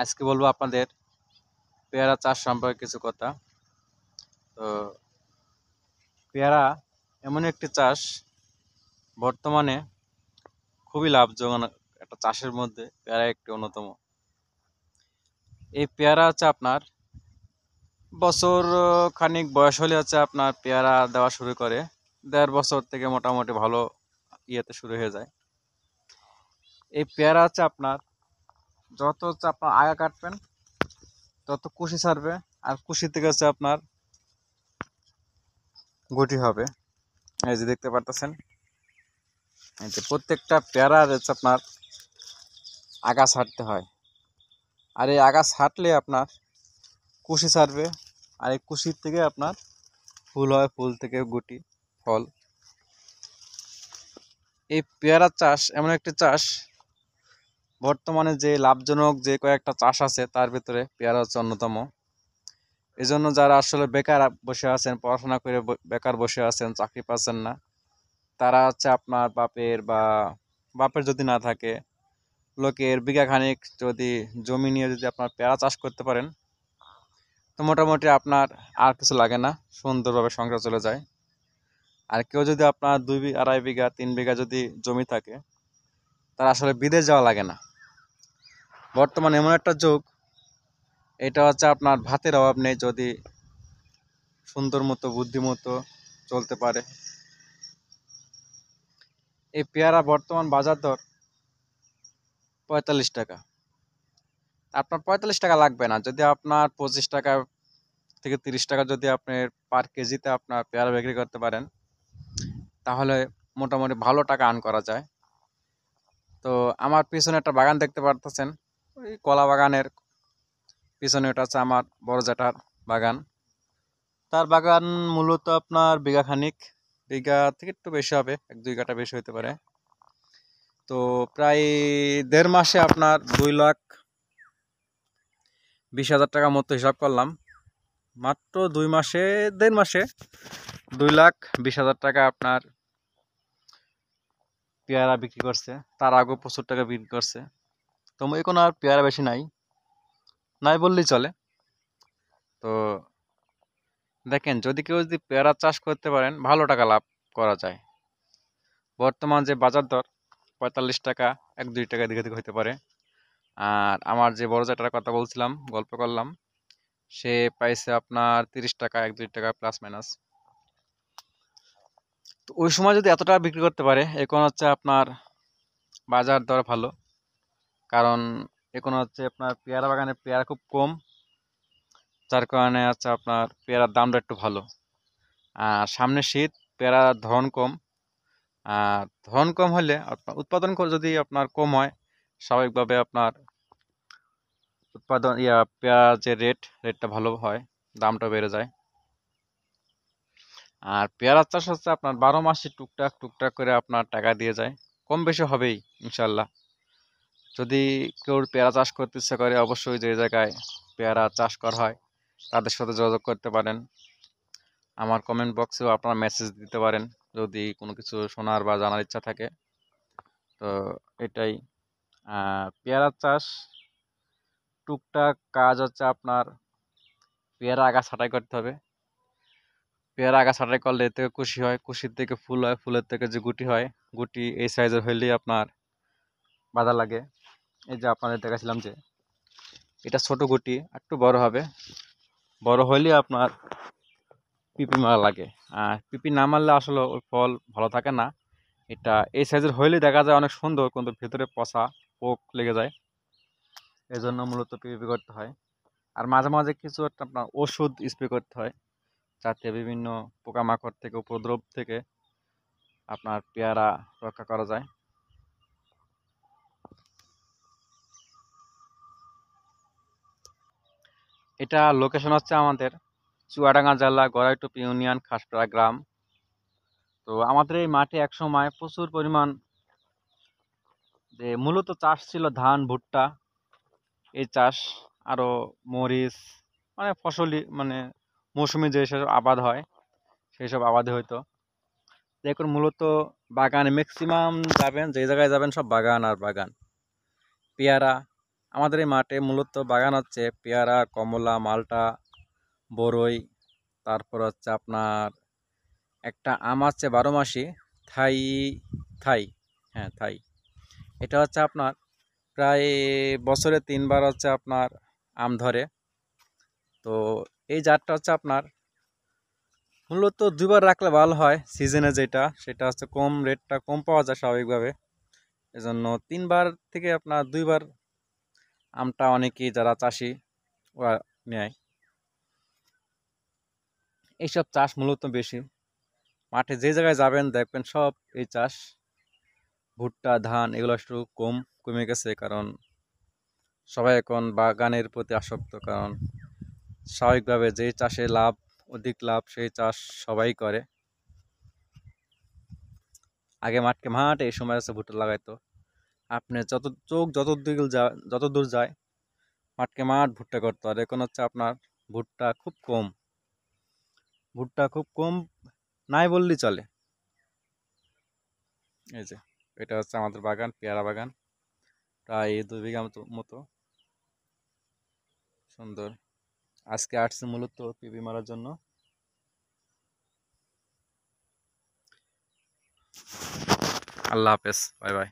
আজকে বলবো আপনাদের পেয়ারা চাষ সম্পর্কে কিছু কথা। তো পেয়ারা এমন একটি চাষ, বর্তমানে খুবই লাভজনক একটা চাষের মধ্যে পেয়ারা একটি অন্যতম। এই পেয়ারা হচ্ছে আপনার বছর খানিক বয়স হলে হচ্ছে আপনার পেয়ারা দেওয়া শুরু করে। 1.5 বছর থেকে মোটামুটি ভালো ইয়েতে শুরু হয়ে যায়। এই পেয়ারা হচ্ছে আপনার যত হচ্ছে আপনার আগা কাটবেন তত কুশি ছাড়বে, আর কুশি থেকে হচ্ছে আপনার গুটি হবে। এই যে দেখতে পারতেছেন, এই যে প্রত্যেকটা পেয়ারা হচ্ছে আপনার আগা ছাড়তে হয়। আর এই আগা ছাড়লে আপনার কুশি ছাড়বে, আর এই কুশির থেকে আপনার ফুল হয়, ফুল থেকে গুটি, ফল। এই পেয়ারা চাষ এমন একটি চাষ, বর্তমানে যে লাভজনক যে কয়েকটা চাষ আছে তার ভিতরে পেয়ারা হচ্ছে অন্যতম। এই জন্য যারা আসলে বেকার বসে আছেন, পড়াশোনা করে বেকার বসে আছেন, চাকরি পাচ্ছেন না, তারা হচ্ছে আপনার বাপের যদি না থাকে, লোকের বিঘা খানিক যদি জমি নিয়ে যদি আপনার পেয়ারা চাষ করতে পারেন, তো মোটামুটি আপনার আর কিছু লাগে না, সুন্দরভাবে সংসার চলে যায়। আর কেউ যদি আপনার 2 2.5 বিঘা 3 বিঘা যদি জমি থাকে, তার আসলে বিদেশ যাওয়া লাগে না। বর্তমানে এমন একটা যুগ, এটা হচ্ছে আপনার ভাতের অভাব নেই যদি সুন্দর মতো বুদ্ধিমতো চলতে পারে। এই পেয়ারা বর্তমান বাজার দর 45 টাকা। আপনার 45 টাকা লাগবে না, যদি আপনার 25 টাকা থেকে 30 টাকা যদি আপনি পার কেজিতে আপনার পেয়ারা বিক্রি করতে পারেন, তাহলে মোটামুটি ভালো টাকা আর্ন করা যায়। তো আমার পিছনে একটা বাগান দেখতে পারতেছেন, ওই কলা বাগানের পিছনে, ওটা হচ্ছে আমার বড় জ্যাঠার বাগান। তার বাগান মূলত আপনার বিঘা খানিক, বিঘা থেকে একটু বেশি হবে, 1 2 কাঠা বেশি হতে পারে। তো প্রায় 1.5 মাসে আপনার 2,20,000 টাকা মতো হিসাব করলাম। মাত্র 2 মাসে, 1.5 মাসে 2,20,000 টাকা আপনার পেয়ারা বিক্রি করছে। তার আগেও প্রচুর টাকা বিক্রি করছে। তো এখন আর পেয়ারা বেশি নাই, নাই বললেই চলে। তো দেখেন, যদি কেউ যদি পেয়ারা চাষ করতে পারেন, ভালো টাকা লাভ করা যায়। বর্তমান যে বাজার দর 45 টাকা, 1 2 টাকা দিকে দিকে হতে পারে। আর আমার যে বড় জ্যাঠার কথা বলছিলাম, গল্প করলাম, সে পাইছে আপনার 30 টাকা, 1 2 টাকা প্লাস মাইনাস। তো ওই সময় যদি এত টাকা বিক্রি করতে পারে, এখন হচ্ছে আপনার বাজার দর ভালো। কারণ এখন হচ্ছে আপনার পেয়ারা বাগানে পেয়ারা খুব কম, যার কারণে হচ্ছে আপনার পেয়ারার দামটা একটু ভালো। আর সামনে শীত, পেয়ারার ধরন কম। আর ধরন কম হলে আপনার উৎপাদন যদি আপনার কম হয়, স্বাভাবিকভাবে আপনার উৎপাদন পেঁয়াজের রেটটা ভালো হয়, দামটা বেড়ে যায়। আর পেয়ারা চাষ হচ্ছে আপনার 12 মাসে টুকটাক টুকটাক করে আপনার টাকা দিয়ে যায়, কম বেশি হবেই ইনশাল্লাহ। যদি কেউ পেয়ারা চাষ করতে ইচ্ছা করে, অবশ্যই যে জায়গায় পেয়ারা চাষ করা হয় তাদের সাথে যোগাযোগ করতে পারেন। আমার কমেন্ট বক্সেও আপনারা মেসেজ দিতে পারেন যদি কোনো কিছু শোনার বা জানার ইচ্ছা থাকে। তো এটাই। পেয়ারা চাষ টুকটাক কাজ হচ্ছে আপনার পেয়ারা আগা ছাঁটাই করতে হবে। পেয়ারা আগা ছাঁটাই করলে এর থেকে কুশি হয়, কুশির থেকে ফুল হয়, ফুলের থেকে যে গুটি হয়, গুটি এই সাইজের হইলেই আপনার বাধা লাগে। এই যে আপনাদের দেখাছিলাম যে এটা ছোট গুটি, একটু বড় হবে, বড় হইলে আপনার পিপি মারা লাগে। আর পিপি না মারলে আসলে ওই ফল ভালো থাকে না। এটা এই সাইজের হইলে দেখা যায় অনেক সুন্দর, কিন্তু ভেতরে পচা পোক লেগে যায়। এই জন্য মূলত পিপি করতে হয়। আর মাঝে মাঝে কিছু একটা আপনার ওষুধ স্প্রে করতে হয়, যাতে বিভিন্ন পোকামাকড় থেকে, উপদ্রব থেকে আপনার পেয়ারা রক্ষা করা যায়। এটা লোকেশন হচ্ছে আমাদের চুয়াডাঙ্গা জেলা, গড়াইটুপি ইউনিয়ন, খাসপাড়া গ্রাম। তো আমাদের এই মাঠে একসময় প্রচুর পরিমাণ যে মূলত চাষ ছিল ধান, ভুট্টা, এই চাষ, আরো মরিচ, মানে ফসলি, মানে মৌসুমী যেসব আবাদ হয় সেই সব আবাদে হইতো। দেখুন, মূলত বাগানে ম্যাক্সিমাম যাবেন, যে জায়গায় যাবেন সব বাগান আর বাগান। পেয়ারা, আমাদের এই মাঠে মূলত বাগান হচ্ছে পেয়ারা, কমলা, মালটা, বরই, তারপর হচ্ছে আপনার একটা আম আছে 12 মাসি, থাই, থাই, হ্যাঁ থাই। এটা হচ্ছে আপনার প্রায় বছরে 3 বার হচ্ছে আপনার আম ধরে। তো এই জাতটা হচ্ছে আপনার মূলত 2 বার রাখলে ভালো হয় সিজনে, যেটা সেটা হচ্ছে কম, রেটটা কম পাওয়া যায় স্বাভাবিকভাবে। এজন্য 3 বার থেকে আপনার 2 বার আমটা অনেকেই যারা চাষি ওরা নেয়। এইসব চাষ মূলত বেশি মাঠে যে জায়গায় যাবেন দেখবেন সব এই চাষ। ভুট্টা, ধান এগুলো একটু কমে গেছে, কারণ সবাই এখন বাগানের প্রতি আসক্ত। কারণ স্বাভাবিকভাবে যে চাষে লাভ, অধিক লাভ, সেই চাষ সবাই করে। আগে মাঠকে মাঠ এই সময় আছে ভুট্টা লাগাইতো। আপনি যত চোখ যত দূর যায় মাঠকে মাঠ ভুট্টা করতো। আর এখন হচ্ছে আপনার ভুট্টা খুব কম, ভুট্টা খুব কম, নাই বললেই চলে। এই যে এটা হচ্ছে আমাদের বাগান, পেয়ারা বাগান, প্রায় 2 বিঘা মতো। সুন্দর। আজকে আসছে মূলত পিপি মারার জন্য। আল্লাহ হাফেজ, বাই বাই।